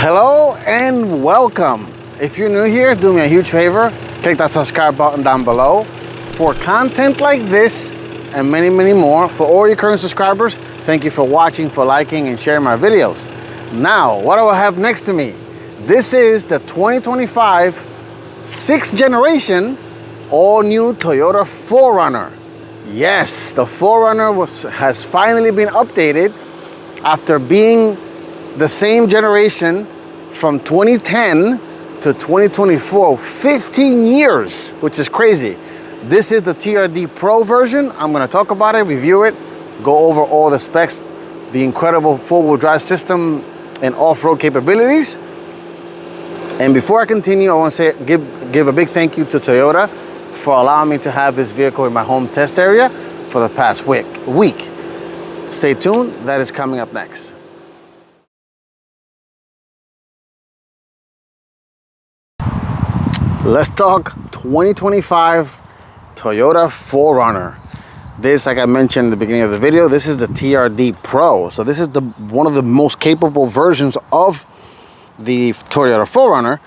Hello and welcome. If you're new here, do me a huge favor, click that subscribe button down below for content like this and many more. For all your current subscribers, thank you for watching, for liking and sharing my videos. Now, what do I have next to me? This is the 2025 6th generation all new Toyota 4runner. Yes, the 4runner has finally been updated after being the same generation from 2010 to 2024, 15 years, which is crazy. This is the TRD Pro version. I'm gonna talk about it, review it, go over all the specs, the incredible four-wheel drive system and off-road capabilities. And before I continue, I want to give a big thank you to Toyota for allowing me to have this vehicle in my home test area for the past week. Stay tuned, that is coming up next. Let's talk 2025 Toyota 4runner. This, like I mentioned at the beginning of the video, this is the TRD Pro. So this is one of the most capable versions of the Toyota 4runner.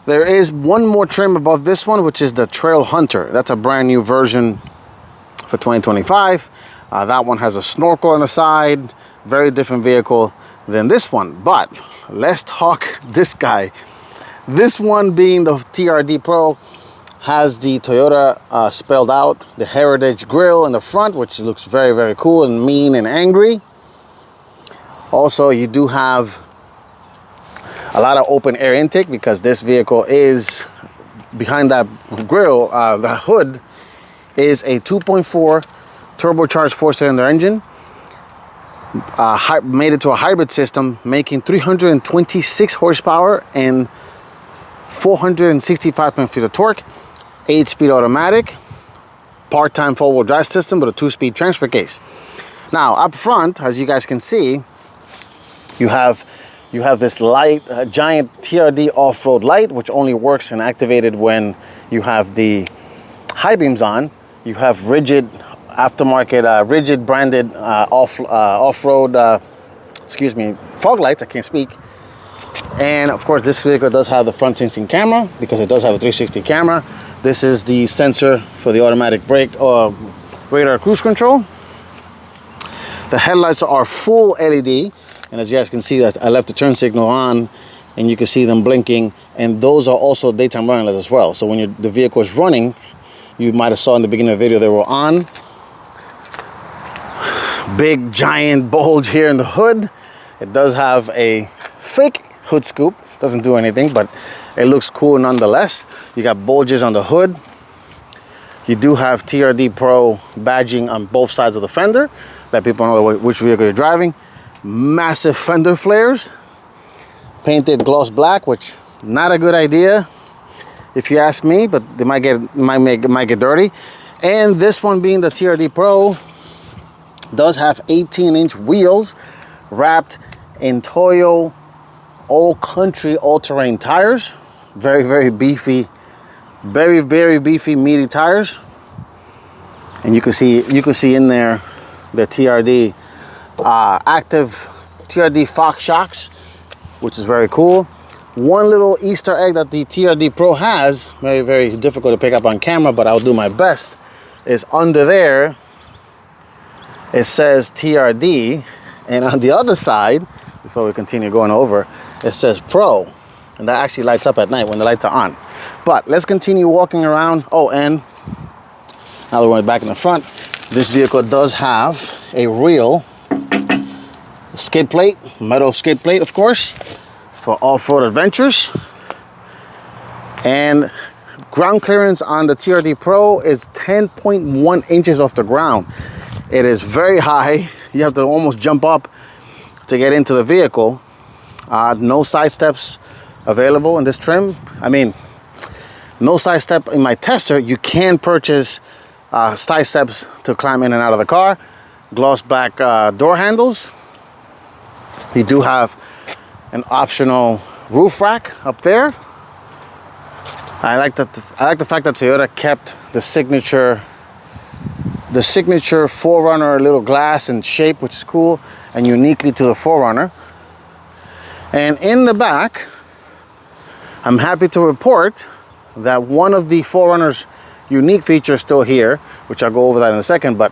There is one more trim above this one, which is the Trail Hunter. That's a brand new version for 2025. That one has a snorkel on the side, very different vehicle than this one. But let's talk this guy. This one, being the TRD Pro, has the Toyota spelled out, the Heritage grille in the front, which looks very cool and mean and angry. Also, you do have a lot of open air intake because this vehicle is behind that grille. The hood is a 2.4 turbocharged 4-cylinder engine, made it to a hybrid system, making 326 horsepower and 465 pound-feet of torque, 8-speed automatic, part-time four-wheel drive system with a 2-speed transfer case. Now, up front, as you guys can see, you have this light, giant TRD off-road light, which only works and activated when you have the high beams on. You have rigid aftermarket, rigid branded off-road, fog lights. I can't speak. And of course, this vehicle does have the front sensing camera because it does have a 360 camera. This is the sensor for the automatic brake radar cruise control. The headlights are full LED, and as you guys can see, that I left the turn signal on, and you can see them blinking. And those are also daytime running lights as well. So when the vehicle is running, you might have saw in the beginning of the video they were on. Big giant bulge here in the hood. It does have a fake hood scoop, doesn't do anything, but it looks cool nonetheless. You got bulges on the hood. You do have TRD Pro badging on both sides of the fender, let people know which vehicle you're driving. Massive fender flares, painted gloss black, which not a good idea if you ask me, but they might get dirty. And this one, being the TRD Pro, does have 18-inch wheels wrapped in Toyo All Country all-terrain tires. Very beefy, very beefy, meaty tires. And you can see in there the TRD active TRD Fox shocks, which is very cool. One little Easter egg that the TRD Pro has, very difficult to pick up on camera, but I'll do my best, is under there it says TRD, and on the other side, before we continue going over, it says Pro, and that actually lights up at night when the lights are on. But let's continue walking around. Oh, and now that we're back in the front, this vehicle does have a real skid plate, metal skid plate, of course, for off-road adventures. And ground clearance on the TRD Pro is 10.1 inches off the ground. It is very high. You have to almost jump up to get into the vehicle. No side steps available in this trim. I mean, no side step in my tester. You can purchase side steps to climb in and out of the car. Gloss black door handles. You do have an optional roof rack up there. I like the fact that Toyota kept the signature 4runner little glass and shape, which is cool and uniquely to the 4runner. And in the back, I'm happy to report that one of the 4Runner's unique features still here, which I'll go over that in a second, but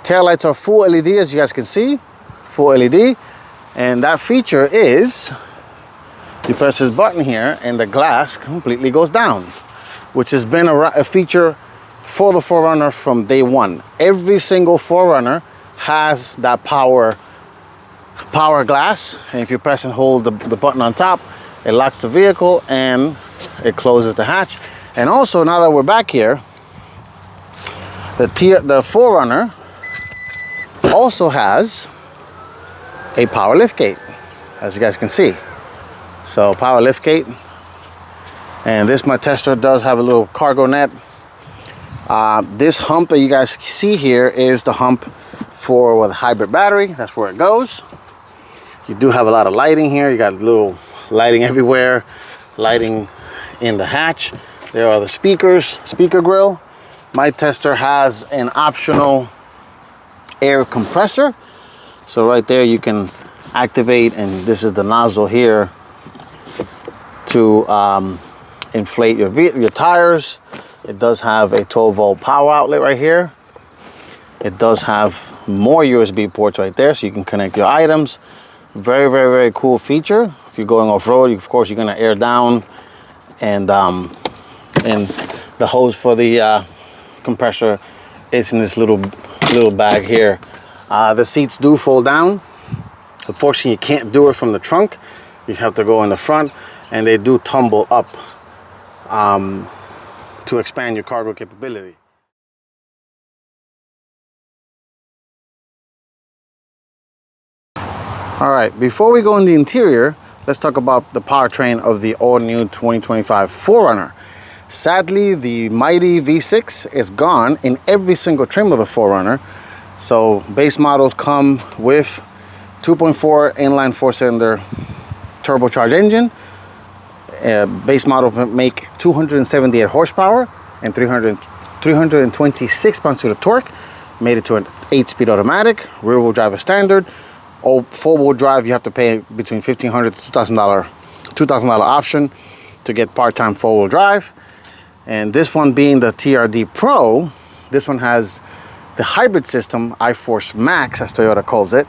taillights are full LED, as you guys can see, full LED. And that feature is, you press this button here and the glass completely goes down, which has been a feature for the 4Runner from day one. Every single 4Runner has that power glass, and if you press and hold the button on top, it locks the vehicle and it closes the hatch. And also, now that we're back here, the 4Runner also has a power lift gate, as you guys can see. So power lift gate, and this, my tester does have a little cargo net. This hump that you guys see here is the hump for the hybrid battery. That's where it goes. You do have a lot of lighting here. You got little lighting everywhere, lighting in the hatch. There are the speakers, speaker grill. My tester has an optional air compressor. So right there you can activate, and this is the nozzle here to inflate your tires. It does have a 12-volt power outlet right here. It does have more USB ports right there, so you can connect your items. Very, very, very cool feature. If you're going off-road, of course, you're gonna air down, and the hose for the compressor is in this little bag here. The seats do fold down. Unfortunately, you can't do it from the trunk. You have to go in the front, and they do tumble up to expand your cargo capability. All right, before we go in the interior, let's talk about the powertrain of the all-new 2025 4Runner. Sadly, the mighty V6 is gone in every single trim of the 4Runner. So base models come with 2.4 inline four-cylinder turbocharged engine. Base model make 278 horsepower and 326 pounds-feet of torque. Made it to an 8-speed automatic, rear-wheel drive is standard. Or four-wheel drive, you have to pay between $1,500 to $2,000 option to get part-time four-wheel drive. And this one being the TRD Pro, this one has the hybrid system, iForce Max, as Toyota calls it.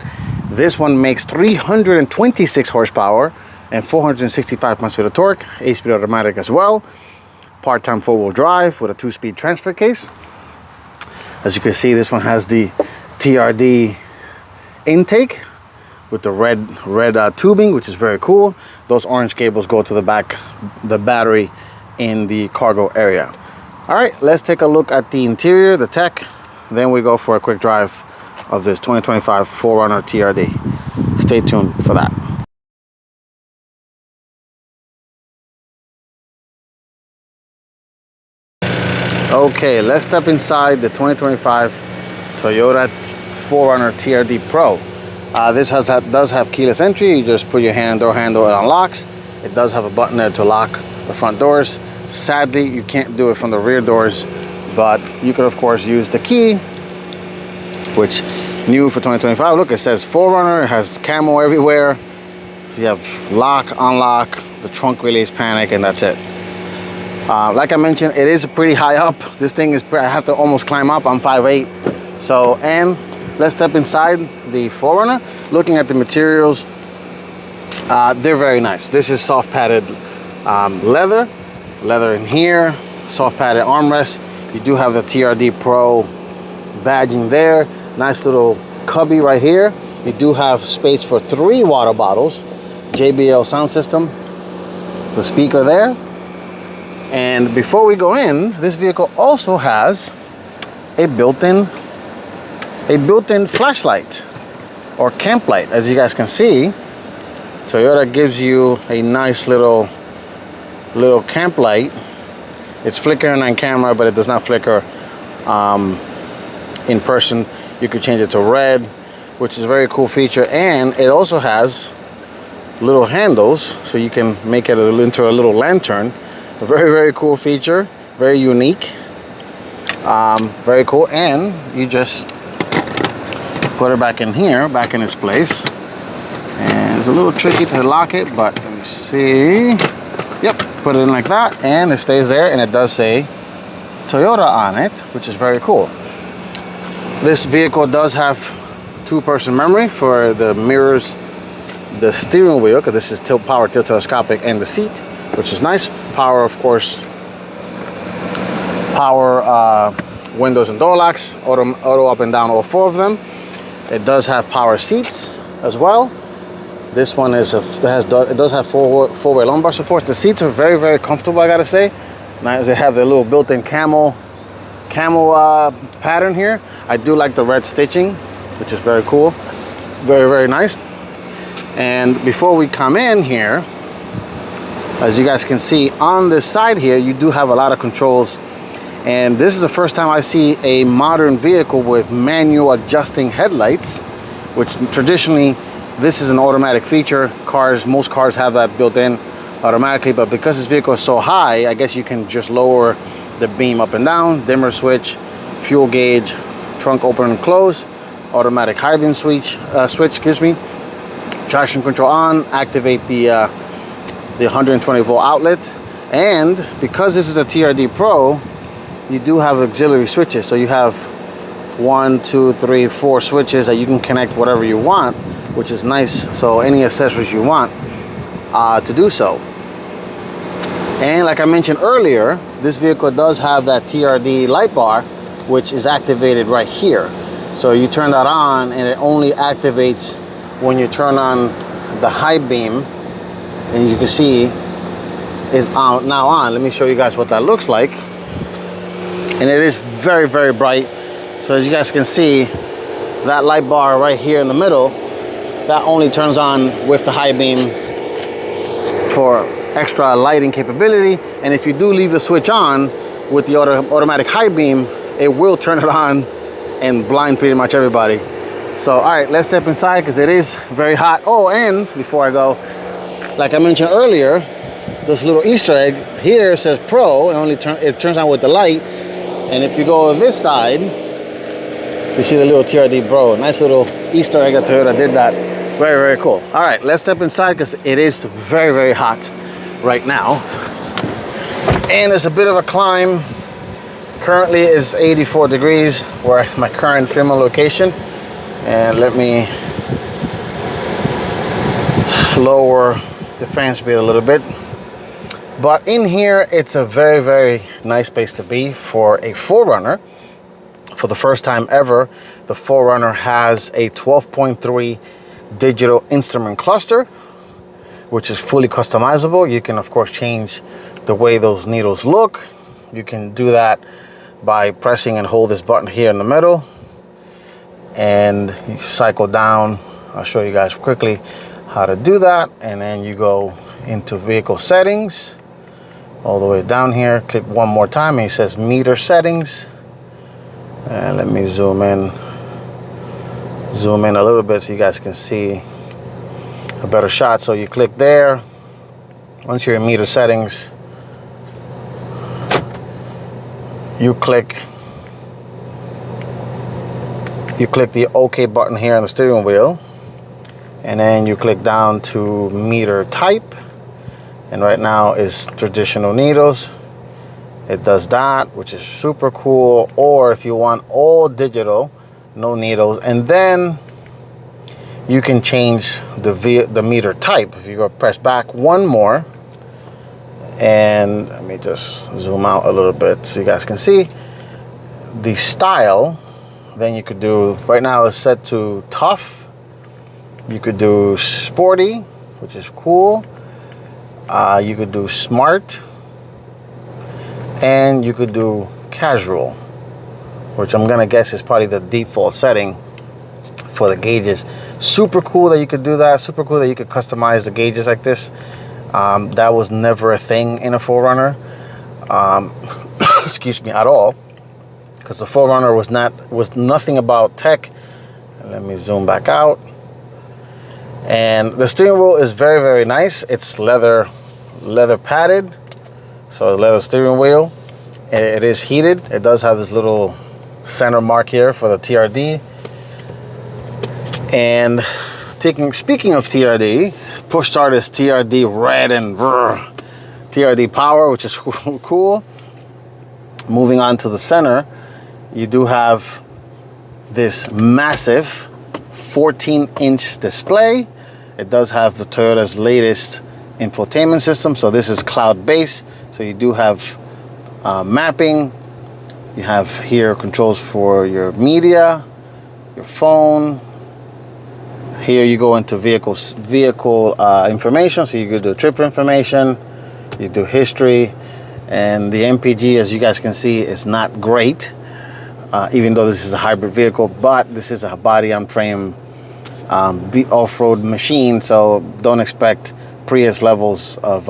This one makes 326 horsepower and 465 pounds-feet of torque, 8-speed automatic as well. Part-time four-wheel drive with a 2-speed transfer case. As you can see, this one has the TRD intake with the red tubing, which is very cool. Those orange cables go to the back, the battery in the cargo area. All right, let's take a look at the interior, the tech. Then we go for a quick drive of this 2025 4Runner TRD. Stay tuned for that. Okay, let's step inside the 2025 Toyota 4Runner TRD Pro. This does have keyless entry. You just put your door handle, it unlocks. It does have a button there to lock the front doors. Sadly, you can't do it from the rear doors, but you could of course use the key, which new for 2025. Look, it says 4Runner. It has camo everywhere. So you have lock, unlock, the trunk release, panic, and that's it. Like I mentioned, it is pretty high up. This thing is, I have to almost climb up. I'm 5'8". So, and let's step inside the 4Runner. Looking at the materials, they're very nice. This is soft padded leather in here, soft padded armrest. You do have the TRD Pro badging there. Nice little cubby right here. You do have space for 3 water bottles, JBL sound system, the speaker there. And before we go in, this vehicle also has a built-in flashlight or camp light. As you guys can see, Toyota gives you a nice little camp light. It's flickering on camera, but it does not flicker in person. You could change it to red, which is a very cool feature. And it also has little handles, so you can make it into a little lantern. A very, very cool feature, very unique, very cool. And you just put it back in here, back in its place, and It's a little tricky to lock it, but let me see. Yep, put it in like that, and it stays there, and it does say Toyota on it, which is very cool. This vehicle does have 2-person memory for the mirrors, the steering wheel, because this is power tilt telescopic, and the seat, which is nice. Power, of course, power windows and door locks, auto up and down, all 4 of them. It does have power seats as well. This one is it does have four-way lumbar support. The seats are very, very comfortable, I gotta say. Now they have the little built-in camel pattern here. I do like the red stitching, which is very cool. Very, very nice. And before we come in here, as you guys can see on this side here, you do have a lot of controls. And this is the first time I see a modern vehicle with manual adjusting headlights, which traditionally this is an automatic feature. Most cars have that built in automatically, but because this vehicle is so high, I guess you can just lower the beam up and down, dimmer switch, fuel gauge, trunk open and close, automatic high beam switch, excuse me, traction control on, activate the 120 volt outlet. And because this is a TRD Pro, you do have auxiliary switches. So you have 1, 2, 3, 4 switches that you can connect whatever you want, which is nice. So any accessories you want to do so. And like I mentioned earlier, this vehicle does have that TRD light bar, which is activated right here. So you turn that on, and it only activates when you turn on the high beam. And you can see is now on. Let me show you guys what that looks like. And it is very, very bright. So as you guys can see, that light bar right here in the middle, that only turns on with the high beam for extra lighting capability. And if you do leave the switch on with the automatic high beam, it will turn it on and blind pretty much everybody. So all right, let's step inside because it is very hot. Oh, and before I go, like I mentioned earlier, this little Easter egg here says Pro. It turns on with the light. And if you go to this side, you see the little TRD Pro. Nice little Easter egg that Toyota did that. Very, very cool. All right, let's step inside because it is very, very hot right now. And it's a bit of a climb. Currently is 84 degrees where my current filming location. And let me lower the fan speed a little bit. But in here, it's a very, very nice place to be for a 4runner. For the first time ever, the 4runner has a 12.3 digital instrument cluster, which is fully customizable. You can, of course, change the way those needles look. You can do that by pressing and hold this button here in the middle. And you cycle down. I'll show you guys quickly how to do that. And then you go into vehicle settings. All the way down here, click one more time, and it says meter settings. And let me zoom in a little bit so you guys can see a better shot. So you click there. Once you're in meter settings, you click the OK button here on the steering wheel, and then you click down to meter type. And right now is traditional needles. It does that, which is super cool. Or if you want all digital, no needles, and then you can change the meter type. If you go press back one more, and let me just zoom out a little bit so you guys can see the style. Then you could do, right now it's set to tough. You could do sporty, which is cool. You could do smart, and you could do casual, which I'm gonna guess is probably the default setting for the gauges. Super cool that you could do that. Super cool that you could customize the gauges like this. That was never a thing in a 4runner, excuse me, at all, because the 4runner was nothing about tech. Let me zoom back out. And the steering wheel is very, very nice. It's leather padded, so leather steering wheel. It is heated. It does have this little center mark here for the TRD. And Speaking of TRD, push start is TRD red and TRD power, which is cool. Moving on to the center, you do have this massive 14-inch display. It does have the Toyota's latest infotainment system, so this is cloud-based. So you do have mapping. You have here controls for your media, your phone. Here you go into vehicle information, so you could do trip information, you do history, and the MPG, as you guys can see, is not great, even though this is a hybrid vehicle, but this is a body-on-frame off-road machine, so don't expect Prius levels of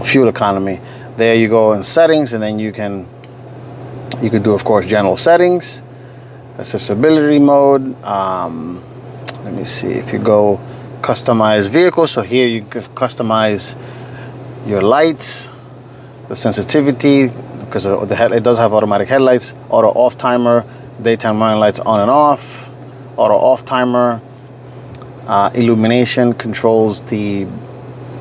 fuel economy. There you go in settings, and then you could do, of course, general settings, accessibility mode. Let me see, if you go customize vehicle, so here you can customize your lights, the sensitivity, because it does have automatic headlights, auto off timer, daytime running lights on and off, auto off timer, illumination controls the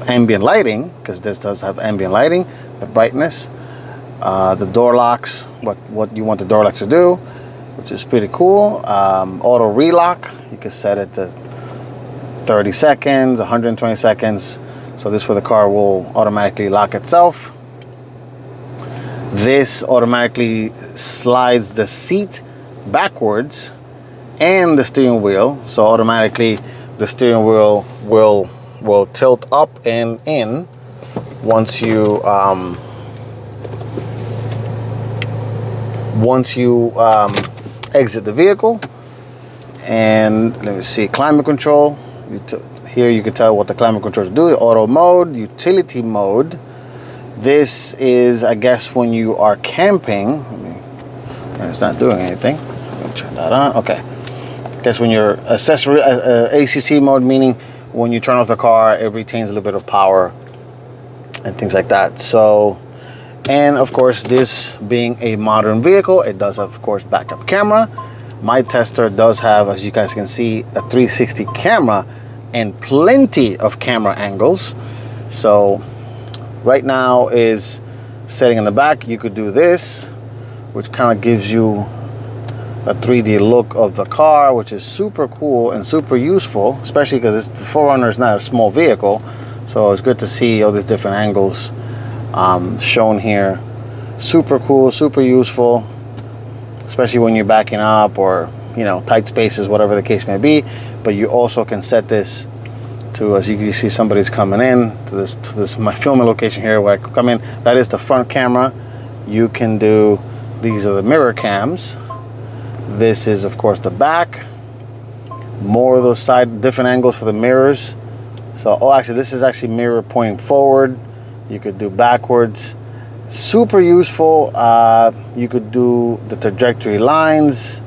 ambient lighting, because this does have ambient lighting, the brightness, the door locks, what you want the door locks to do, which is pretty cool. Auto relock, you can set it to 30 seconds, 120 seconds. So this way the car will automatically lock itself. This automatically slides the seat backwards and the steering wheel. So automatically the steering wheel will tilt up and in once you exit the vehicle. And let me see, climate control. Here you can tell what the climate controls do. Auto mode, utility mode. This is, I guess, when you are camping. And it's not doing anything. Let me turn that on. Okay. I guess when you're accessory ACC mode, meaning when you turn off the car, it retains a little bit of power and things like that. So, and of course, this being a modern vehicle, it does have, of course, backup camera. My tester does have, as you guys can see, a 360 camera and plenty of camera angles. So right now is setting in the back. You could do this, which kind of gives you a 3D look of the car, which is super cool and super useful, especially because the 4Runner is not a small vehicle. So it's good to see all these different angles shown here. Super cool, super useful, especially when you're backing up or, you know, tight spaces, whatever the case may be. But you also can set this to, as you can see, somebody's coming in to this my filming location here where I come in. That is the front camera. You can do, these are the mirror cams. This is, of course, the back. More of those side, different angles for the mirrors. So, oh, actually, this is actually mirror pointing forward. You could do backwards. Super useful. You could do the trajectory lines.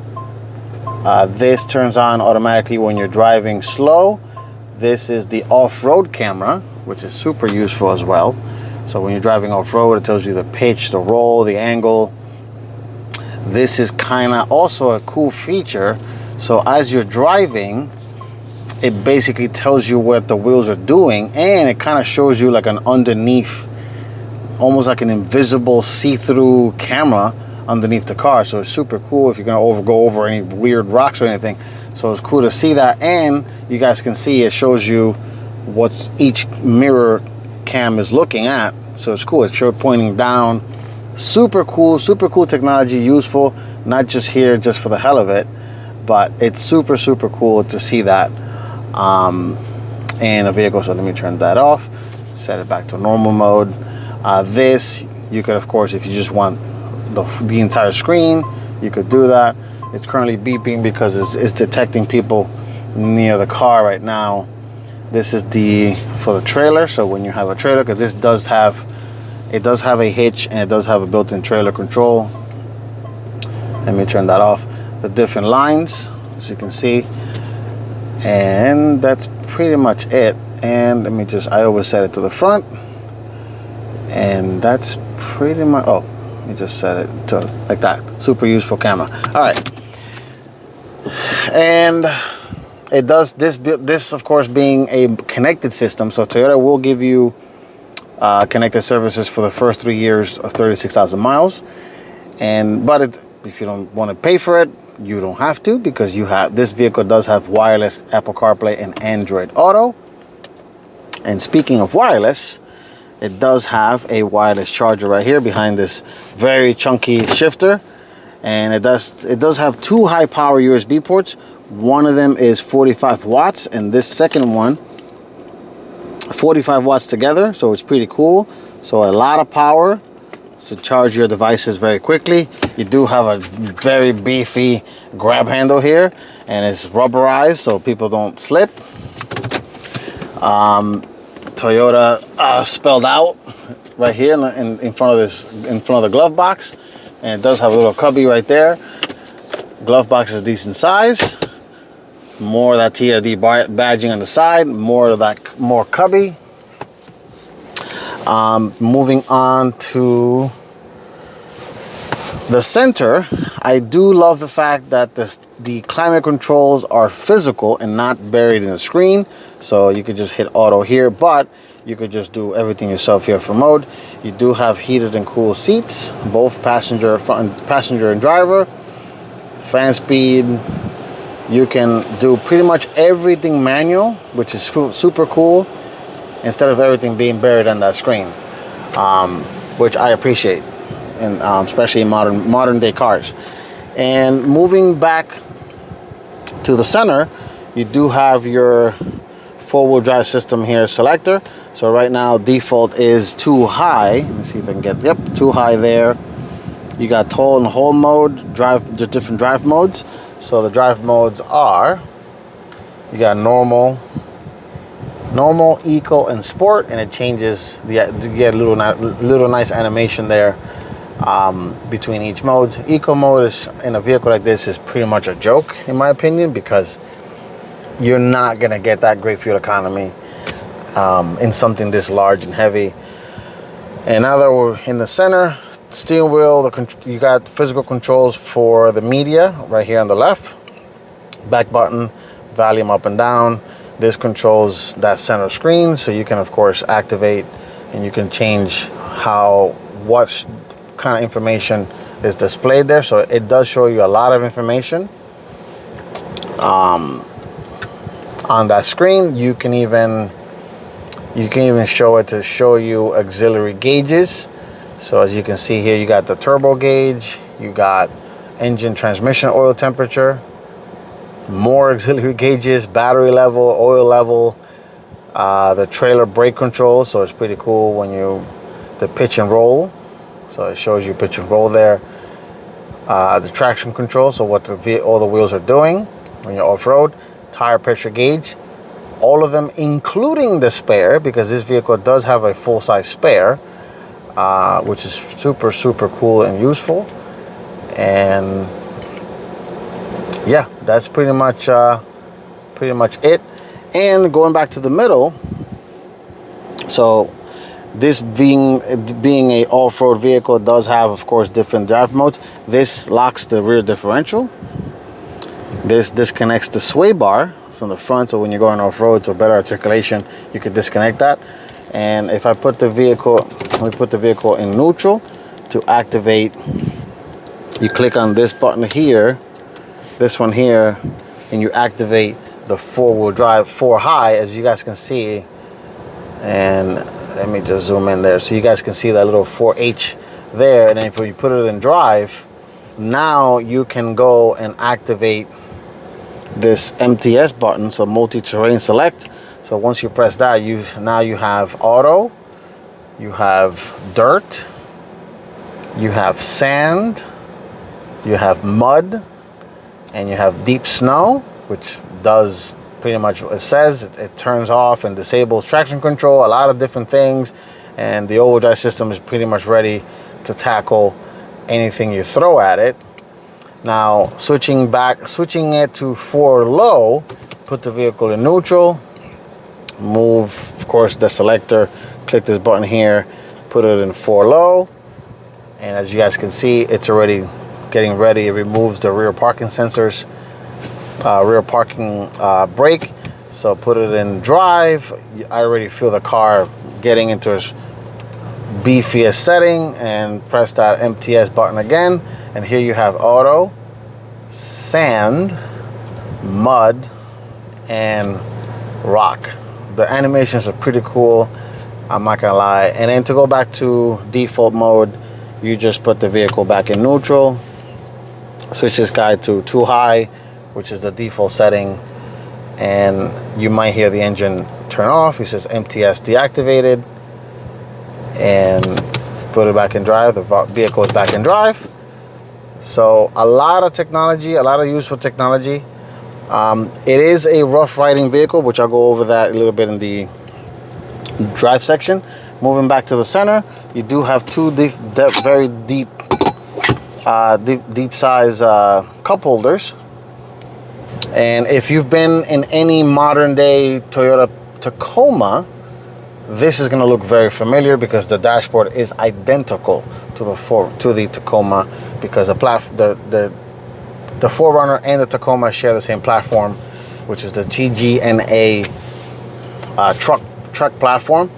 This turns on automatically when you're driving slow. This is the off-road camera, which is super useful as well. So when you're driving off-road, it tells you the pitch, the roll, the angle. This is kind of also a cool feature. So as you're driving, it basically tells you what the wheels are doing, and it kind of shows you like an underneath, almost like an invisible see-through camera underneath the car. So it's super cool if you're gonna go over any weird rocks or anything. So it's cool to see that, and you guys can see it shows you what each mirror cam is looking at. So it's cool. It's pointing down. Super cool technology, useful, not just here just for the hell of it, but it's super cool to see that in a vehicle. So let me turn that off, set it back to normal mode. This, you could, of course, if you just want the entire screen, you could do that. It's currently beeping because it's detecting people near the car right now. This is for the trailer. So when you have a trailer, because this does have a hitch and it does have a built-in trailer control. Let me turn that off. The different lines, as you can see, and that's pretty much it. And let me I always set it to the front, and that's pretty much, oh, let me just set it to like that. Super useful camera. All right, and it does this of course being a connected system, so Toyota will give you connected services for the first 3 years of 36,000 miles. But if you don't want to pay for it, you don't have to, because this vehicle does have wireless Apple CarPlay and Android Auto. And speaking of wireless, it does have a wireless charger right here behind this very chunky shifter. And it does have 2 high power USB ports. One of them is 45 watts, and this second one 45 watts together, so it's pretty cool. So a lot of power to charge your devices very quickly. You do have a very beefy grab handle here, and it's rubberized so people don't slip. Toyota spelled out right here in front of the glove box, and it does have a little cubby right there. Glove box is decent size. More of that TRD badging on the side, more cubby. Moving on to the center, I do love the fact that the climate controls are physical and not buried in the screen. So you could just hit auto here, but you could just do everything yourself here for mode. You do have heated and cool seats, both passenger and driver. Fan speed. You can do pretty much everything manual, which is super cool, instead of everything being buried on that screen, which I appreciate, and especially in modern day cars. And moving back to the center, you do have your 4-wheel drive system here selector. So right now default is too high. Let me see if I can get, yep, too high there. You got tow and hold mode, the different drive modes. So the drive modes are, you got normal, eco, and sport, and it changes. You get a little nice animation there between each modes. Eco mode is, in a vehicle like this, is pretty much a joke in my opinion, because you're not gonna get that great fuel economy in something this large and heavy. And now that we're in the center, steering wheel, you got physical controls for the media right here on the left. Back button, volume up and down. This controls that center screen, so you can of course activate, and you can change what kind of information is displayed there. So it does show you a lot of information on that screen. You can even show it to show you auxiliary gauges. So as you can see here, you got the turbo gauge, you got engine transmission oil temperature, more auxiliary gauges, battery level, oil level, the trailer brake control. So it's pretty cool when the pitch and roll. So it shows you pitch and roll there. The traction control, so what all the wheels are doing when you're off-road. Tire pressure gauge, all of them including the spare, because this vehicle does have a full-size spare. Which is super cool and useful. And yeah, that's pretty much it. And going back to the middle, so this being a off-road vehicle, does have of course different drive modes. This locks the rear differential. This disconnects the sway bar from the front, so when you're going off-road, so better articulation, you could disconnect that. And if I put the vehicle, let me put the vehicle in neutral to activate. You click on this button here, this one here, and you activate the 4-wheel drive 4 high, as you guys can see. And let me just zoom in there so you guys can see that little 4H there. And then if you put it in drive, now you can go and activate this MTS button, so multi-terrain select. So once you press that, now you have auto, you have dirt, you have sand, you have mud, and you have deep snow, which does pretty much what it says. It turns off and disables traction control, a lot of different things, and the all-wheel drive system is pretty much ready to tackle anything you throw at it. Now switching it to 4 low, put the vehicle in neutral, move of course the selector, click this button here, put it in 4 low, and as you guys can see, it's already getting ready. It removes the rear parking sensors, rear parking brake. So put it in drive. I already feel the car getting into its beefiest setting, and press that MTS button again. And here you have auto, sand, mud, and rock. The animations are pretty cool, I'm not gonna lie. And then to go back to default mode, you just put the vehicle back in neutral, switch this guy to too high, which is the default setting, and you might hear the engine turn off. It says MTS deactivated, and put it back in drive. The vehicle is back in drive. So a lot of technology, a lot of useful technology. It is a rough riding vehicle, which I'll go over that a little bit in the drive section. Moving back to the center, you do have two very deep size cup holders. And if you've been in any modern day Toyota Tacoma, this is going to look very familiar, because the dashboard is identical to the Tacoma, because the 4Runner and the Tacoma share the same platform, which is the TNGA truck platform.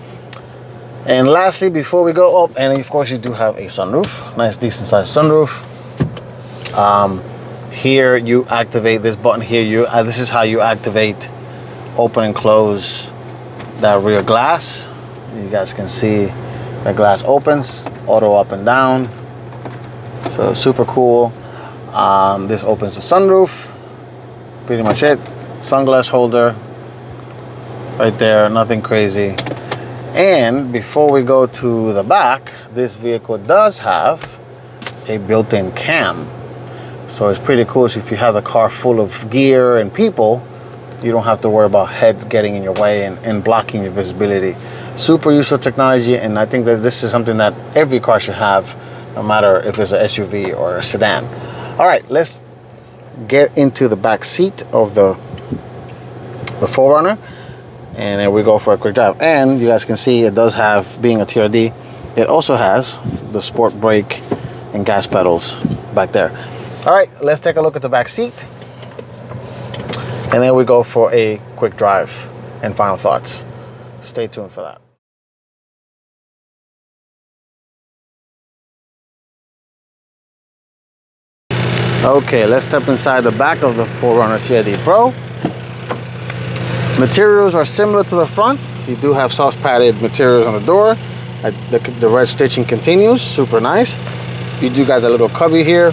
And lastly, before we go up, and of course you do have a sunroof, nice decent sized sunroof. Here you activate this button here. This is how you activate, open and close that rear glass. You guys can see the glass opens, auto up and down. So super cool. This opens the sunroof. Pretty much it. Sunglass holder right there, nothing crazy. And before we go to the back, this vehicle does have a built-in cam. So it's pretty cool. So if you have the car full of gear and people, you don't have to worry about heads getting in your way and blocking your visibility. Super useful technology, and I think that this is something that every car should have, no matter if it's an SUV or a sedan. All right, let's get into the back seat of the 4Runner, and then we go for a quick drive. And you guys can see it does have, being a TRD, it also has the sport brake and gas pedals back there. All right, let's take a look at the back seat, and then we go for a quick drive and final thoughts. Stay tuned for that. Okay, let's step inside the back of the 4Runner TRD Pro. Materials are similar to the front. You do have soft padded materials on the door. The red stitching continues, super nice. You do got the little cubby here,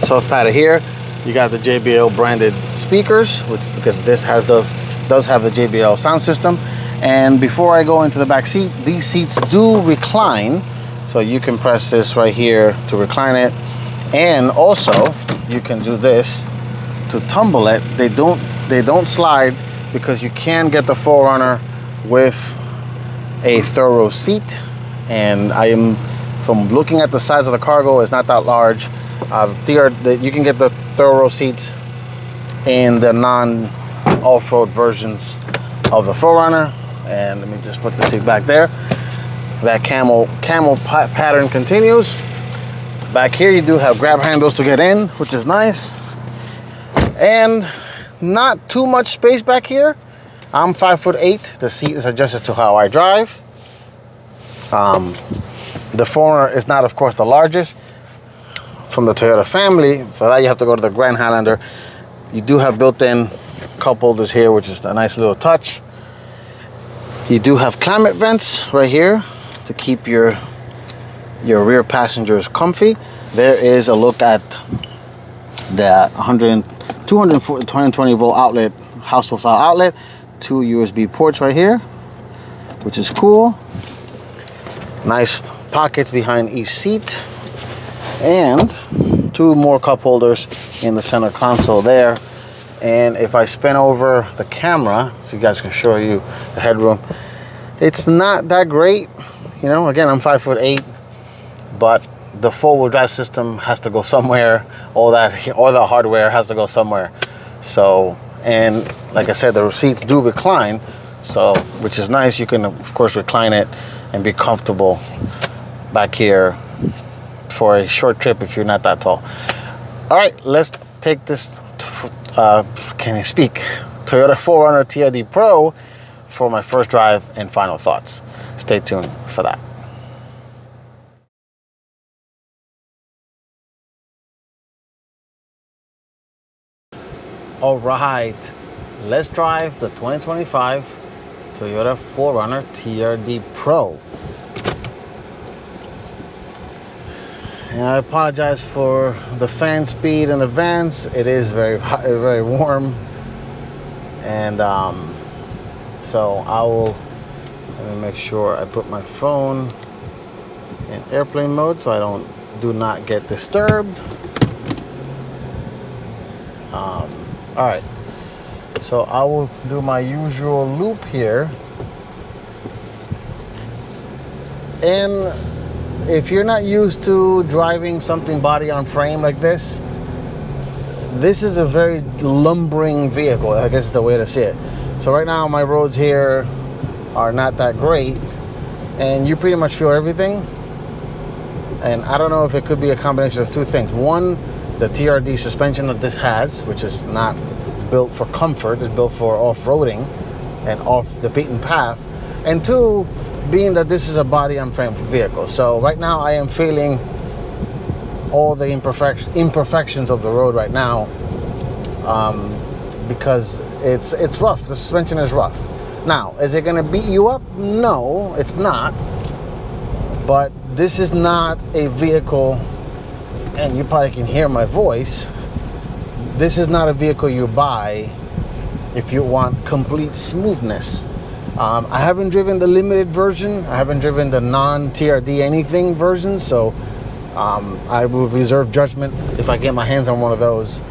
soft padded here. You got the JBL branded speakers, because this does have the JBL sound system. And before I go into the back seat, these seats do recline, so you can press this right here to recline it. And also you can do this to tumble it. They don't slide, because you can get the 4Runner with a thorough seat. And from looking at the size of the cargo, it's not that large. You can get the thorough seats in the non-off-road versions of the 4Runner. And let me just put the seat back there. That camel pattern continues. Back here you do have grab handles to get in, which is nice. And not too much space back here. I'm 5'8". The seat is adjusted to how I drive. The 4Runner is not, of course, the largest from the Toyota family. For that, you have to go to the Grand Highlander. You do have built-in cup holders here, which is a nice little touch. You do have climate vents right here to keep your rear passengers comfy. There is a look at the 220 volt outlet, household style outlet, 2 USB ports right here, which is cool. Nice pockets behind each seat, and 2 more cup holders in the center console there. And if I spin over the camera so you guys can show you the headroom, it's not that great. You know, again, I'm 5'8", but the 4-wheel drive system has to go somewhere. All the hardware has to go somewhere. So, and like I said, the seats do recline, so, which is nice. You can of course recline it and be comfortable back here for a short trip if you're not that tall. All right, let's take this can I speak? Toyota 4runner TRD Pro for my first drive and final thoughts. Stay tuned for that. All right, let's drive the 2025 Toyota 4runner TRD Pro. And I apologize for the fan speed in advance. It is very warm. And so let me make sure I put my phone in airplane mode so I do not get disturbed. All right, so I will do my usual loop here. And if you're not used to driving something body on frame like this is a very lumbering vehicle, I guess is the way to see it. So right now my roads here are not that great, and you pretty much feel everything. And I don't know if it could be a combination of two things. One, the TRD suspension that this has, which is not built for comfort, is built for off-roading and off the beaten path. And two, being that this is a body on frame vehicle. So right now I am feeling all the imperfections of the road right now, because it's rough. The suspension is rough. Now, is it gonna beat you up? No, it's not. But this is not a vehicle, and you probably can hear my voice, this is not a vehicle you buy if you want complete smoothness. I haven't driven the limited version. I haven't driven the non-TRD anything version, so I will reserve judgment if I get my hands on one of those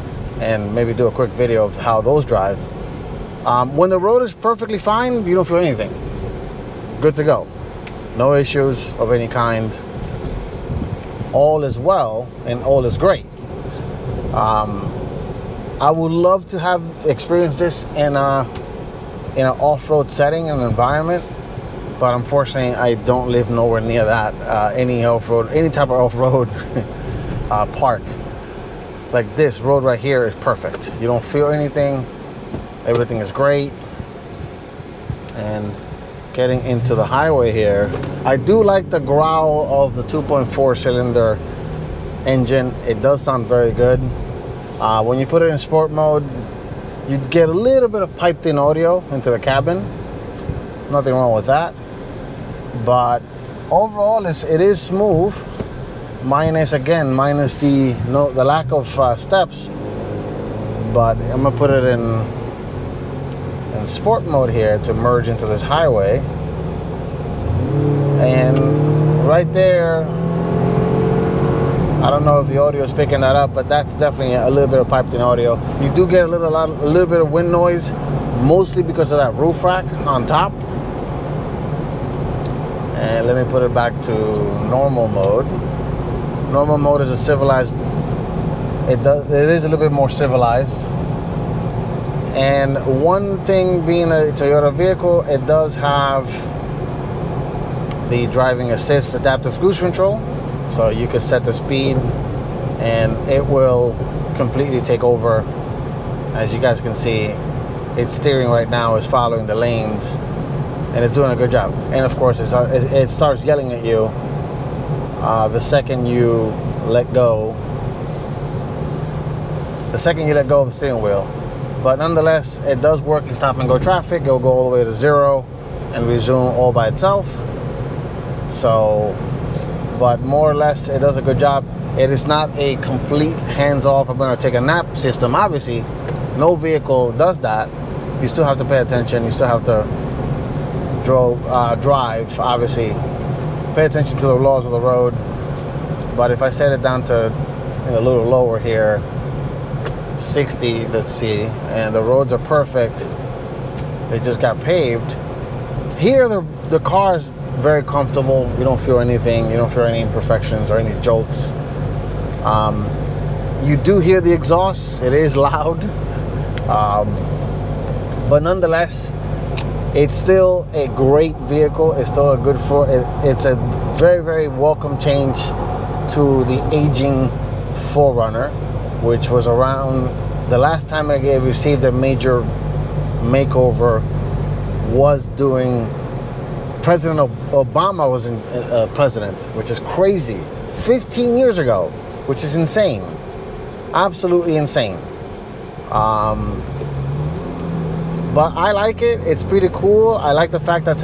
and maybe do a quick video of how those drive. When the road is perfectly fine, you don't feel anything. Good to go. No issues of any kind. All is well and all is great. I would love to have experienced this in an off-road setting and environment, but unfortunately I don't live nowhere near that. Any type of off-road park. Like this road right here is perfect. You don't feel anything. Everything is great. And getting into the highway here, I do like the growl of the 2.4 cylinder engine. It does sound very good. When you put it in sport mode, you get a little bit of piped in audio into the cabin. Nothing wrong with that. But overall, it is smooth. Minus the lack of steps. But I'm gonna put it in sport mode here to merge into this highway. And right there, I don't know if the audio is picking that up, but that's definitely a little bit of piped in audio. You do get a little bit of wind noise, mostly because of that roof rack on top. And let me put it back to normal mode. Normal mode is a civilized. It is a little bit more civilized. And one thing, being a Toyota vehicle, it does have the driving assist adaptive cruise control. So you can set the speed and it will completely take over. As you guys can see, its steering right now is following the lanes and it's doing a good job. And of course, it starts yelling at you the second you let go. The second you let go of the steering wheel. But nonetheless, it does work in stop and go traffic. It'll go all the way to 0 and resume all by itself. So, but more or less, it does a good job. It is not a complete hands-off, I'm gonna take a nap system. Obviously, no vehicle does that. You still have to pay attention. You still have to drive, obviously. Pay attention to the laws of the road. But if I set it down to a little lower here, 60, let's see, and the roads are perfect. They just got paved. Here, the car is very comfortable. You don't feel anything. You don't feel any imperfections or any jolts. You do hear the exhaust. It is loud. But nonetheless, it's still a great vehicle. It's still a good it's a very, very welcome change to the aging 4runner, which was around the last time I received a major makeover was during President Obama was president, which is crazy. 15 years ago, which is insane. Absolutely insane. But I like it. It's pretty cool. I like the fact that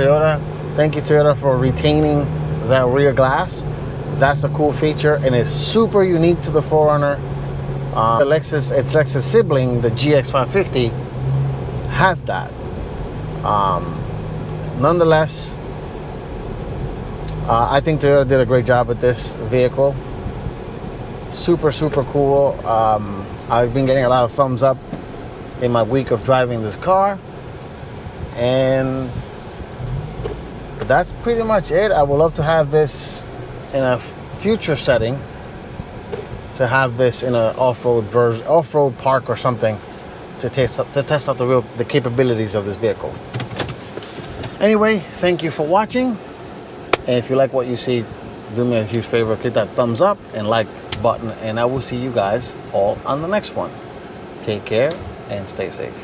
thank you Toyota for retaining that rear glass. That's a cool feature, and it's super unique to the 4Runner. Its Lexus sibling, the GX550, has that. Nonetheless, I think Toyota did a great job with this vehicle. Super cool. I've been getting a lot of thumbs up in my week of driving this car, and that's pretty much it. I would love to have this in a future setting, to have this in an off-road park or something, to test out the capabilities of this vehicle. Anyway, thank you for watching, and if you like what you see, do me a huge favor, click that thumbs up and like button, and I will see you guys all on the next one. Take care and stay safe.